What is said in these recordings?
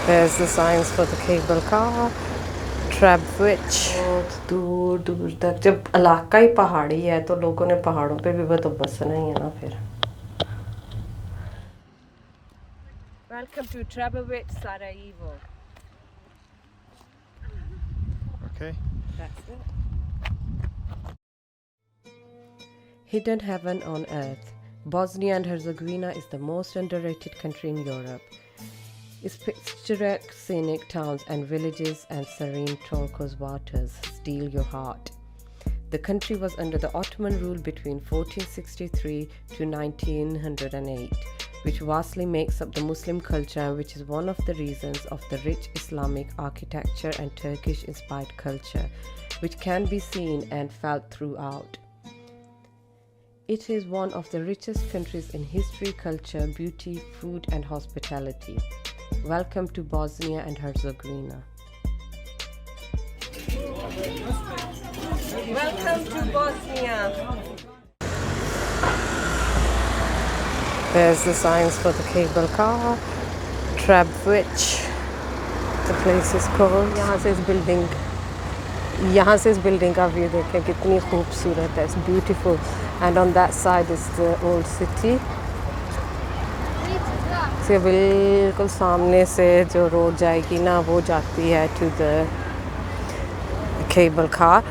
There's the signs for the cable car, Trabwich. बहुत दूर दूर तक जब इलाका ही पहाड़ी है तो लोगों ने पहाड़ों पे भी तो बसना ही है ना फिर. Welcome to Trabwich, Sarajevo. Okay. That's it. Hidden heaven on earth. Bosnia and Herzegovina is the most underrated country in Europe. Its picturesque scenic towns and villages and serene turquoise waters steal your heart. The country was under the Ottoman rule between 1463 to 1908, which vastly makes up the Muslim culture, which is one of the reasons of the rich Islamic architecture and Turkish-inspired culture, which can be seen and felt throughout. It is one of the richest countries in history, culture, beauty, food, and hospitality. Welcome to Bosnia and Herzegovina. Welcome to Bosnia. There's the signs for the cable car, Trabwich, the place is called. यहाँ से इस building का view देखें कितनी खूबसूरत है. It's beautiful. And on that side is the old city. से बिल्कुल सामने से जो रोड जाएगी ना वो जाती है to the cable car.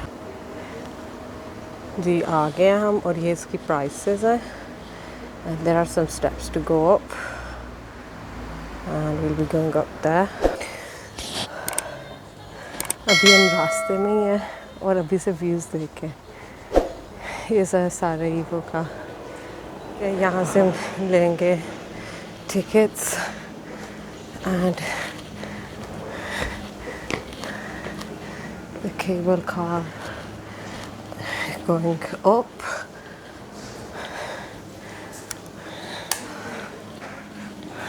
जी आ गए हम और ये इसकी prices हैं. And there are some steps to go up. And we'll be going up there. अभी हम रास्ते में ही हैं और अभी से व्यूज़ देखें. ये सारायेवो का. यहाँ से हम लेंगे tickets and the cable car going up.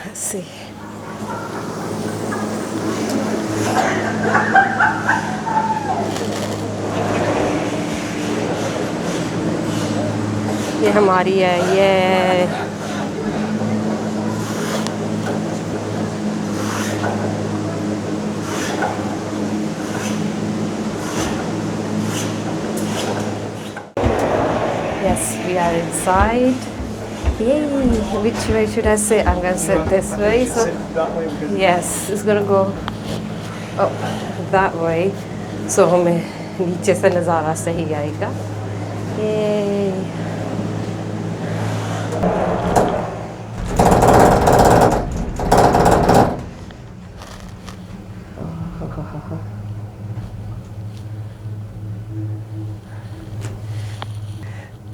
Let's see. ये हमारी है ये Yes, we are inside. Yay! Which way should I sit? I'm going to sit this way. So That way because yes, it's going to go up that way. So हमें नीचे से नज़ारा सही आएगा. Yay!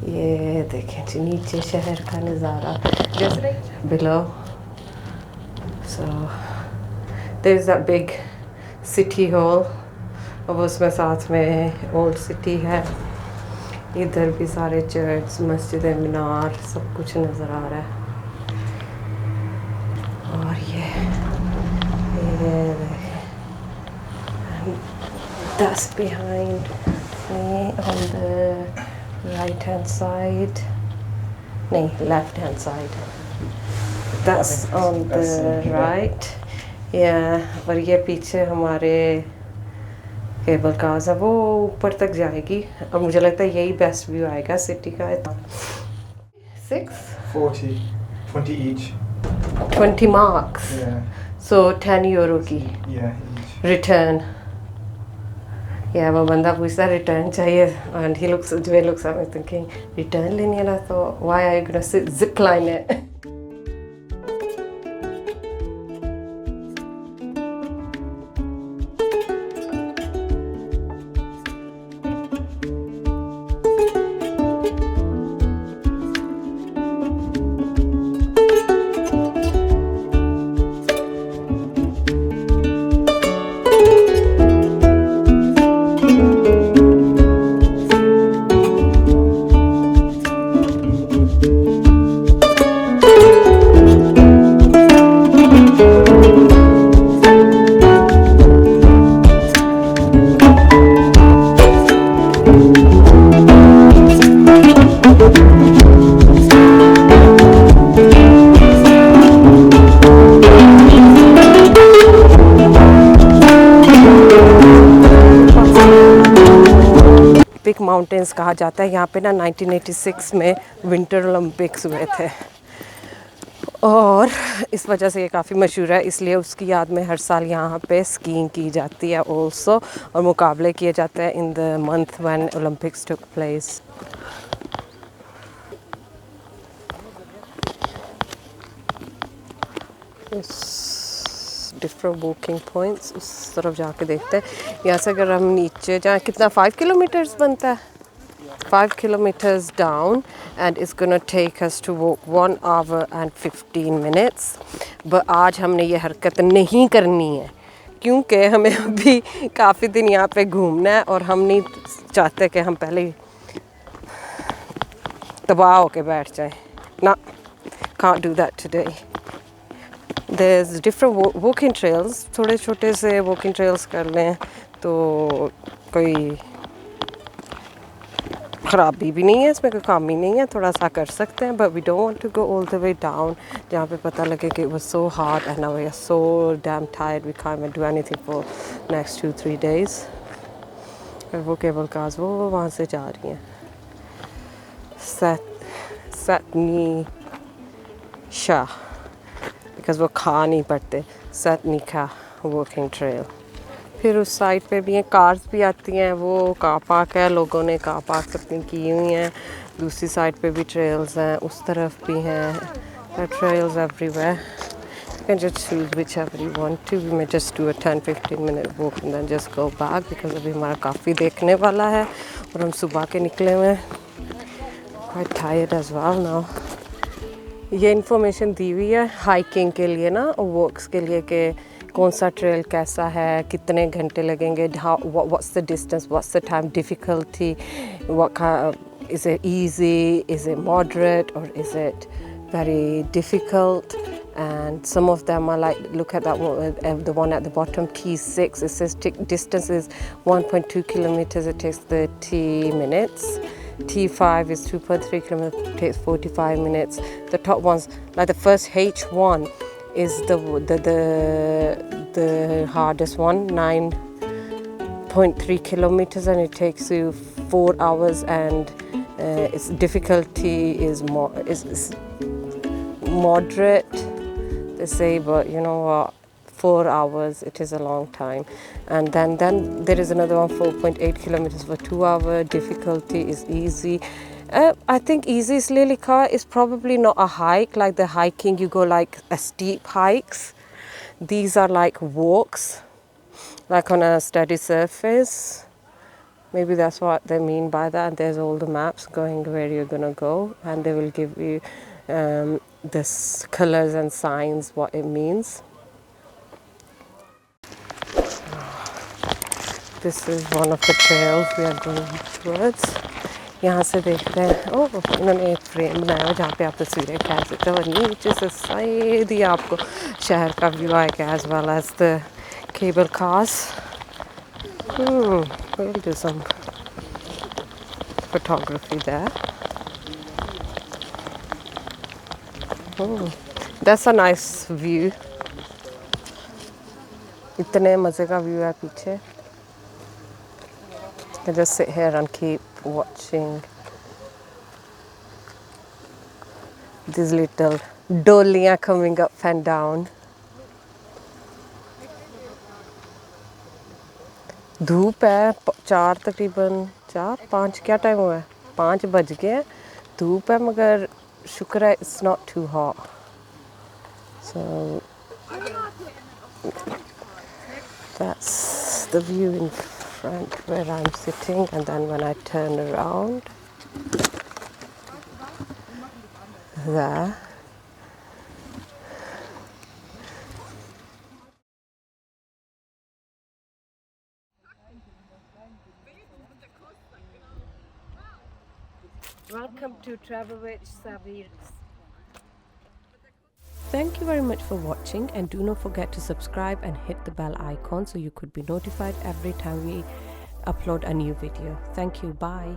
ये देखें जी नीचे शहर का नज़ारा just below. So there's that big city hall और उसमें साथ में old city है. इधर भी सारे चर्च मस्जिद मीनार सब कुछ नज़र आ रहा है. और ये that's behind me on the right hand side. No, left hand side. That's on the right. Yeah, और ये पीछे हमारे केबल कार्स है वो ऊपर तक जाएगी. अब मुझे लगता है यही बेस्ट व्यू आएगा सिटी का. 40, 20 each. 20 marks. Yeah. So 10 euro की Yeah, each. return. Yeah, वो बंदा पूछता रिटर्न चाहिए and he looks at me thinking return लेनी है ना तो why are you gonna zip line it? Olympic mountains कहा जाता है। यहाँ पे ना 1986 में विंटर ओलंपिक्स हुए थे और इस वजह से ये काफ़ी मशहूर है, इसलिए उसकी याद में हर साल यहाँ पे स्कीइंग की जाती है ऑल्सो, और मुकाबले किए जाते हैं in the month when Olympics took place. Different walking points उस तरफ जाके देखते हैं। यहाँ से अगर हम नीचे जाएँ, कितना 5 किलोमीटर्स बनता है, 5 kilometers down, and it's gonna take us to walk 1 hour and 15 minutes. But आज हमने ये हरकत नहीं करनी है क्योंकि हमें अभी काफ़ी दिन यहाँ पे घूमना है और हम नहीं चाहते कि हम पहले तबाह होके बैठ जाएं ना। Can't do that today. There's different walking trails, थोड़े छोटे से walking trails कर लें तो कोई ख़राबी भी नहीं है, इसमें कोई खामी नहीं है, थोड़ा सा कर सकते हैं। But we don't want to go all the way down जहाँ पे पता लगे कि it was so hot and now we are so damn tired, we can't even do anything for next 2-3 days. वो केबल कार्स वो वहाँ से जा रही हैं सतनी शाह, बिकॉज वो खा नहीं पड़ते, सतनी का वॉकिंग ट्रेल। फिर उस साइड पे भी हैं, कार्स भी आती हैं, वो कार पार्क है, लोगों ने कार पार्क अपनी की हुई हैं। दूसरी साइड पे भी ट्रेल्स हैं, उस तरफ भी हैं, trails everywhere. You can just choose whichever you want to. We may just do a 10-15 minute walk and then just go back because अभी हमारा काफ़ी देखने वाला है और हम सुबह के निकले हुए हैं। Quite tired as well now. ये इन्फॉर्मेशन दी हुई है हाइकिंग के लिए ना, वॉक्स के लिए कि कौन सा ट्रेल कैसा है, कितने घंटे लगेंगे, what's the distance, what's the time difficulty, is it easy, is it moderate, or is it very difficult? And some of them are like, look at that one, the one at the bottom, T6, it says distance is 1.2 kilometers, it takes 30 minutes. T5 is 2.3 kilometers, it takes 45 minutes. The top ones, like the first H1 is the hardest one, 9.3 kilometers, and it takes you 4 hours, and its difficulty is moderate, they say, but you know what, 4 hours, it is a long time. And then there is another one, 4.8 kilometers for 2 hours, difficulty is easy. I think easy is Lilika is probably not a hike, like the hiking you go like a steep hikes. These are like walks, like on a steady surface. Maybe that's what they mean by that. There's all the maps going where you're gonna go, and they will give you this colors and signs what it means. This is one of the trails we are going towards. यहाँ से देखते हैं, ओह इन्होंने एक frame बनाया जहाँ पे आप तस्वीरें खींच सकते हो, और नीचे से सीधी आपको शहर का व्यू आएगा, as well as the cable cars. We'll do some photography there. That's a nice view. इतने मज़े का व्यू है पीछे. I just sit here and keep watching these little doliयाँ coming up and down. धूप है, 4 तकरीबन 4-5 क्या टाइम हुआ है, 5 बज गए हैं, धूप है मगर शुक्र है it's not too hot. So that's the view in front where I'm sitting, and then when I turn around there, welcome to Travel with Sabir. Thank you very much for watching, and do not forget to subscribe and hit the bell icon so you could be notified every time we upload a new video. Thank you. Bye.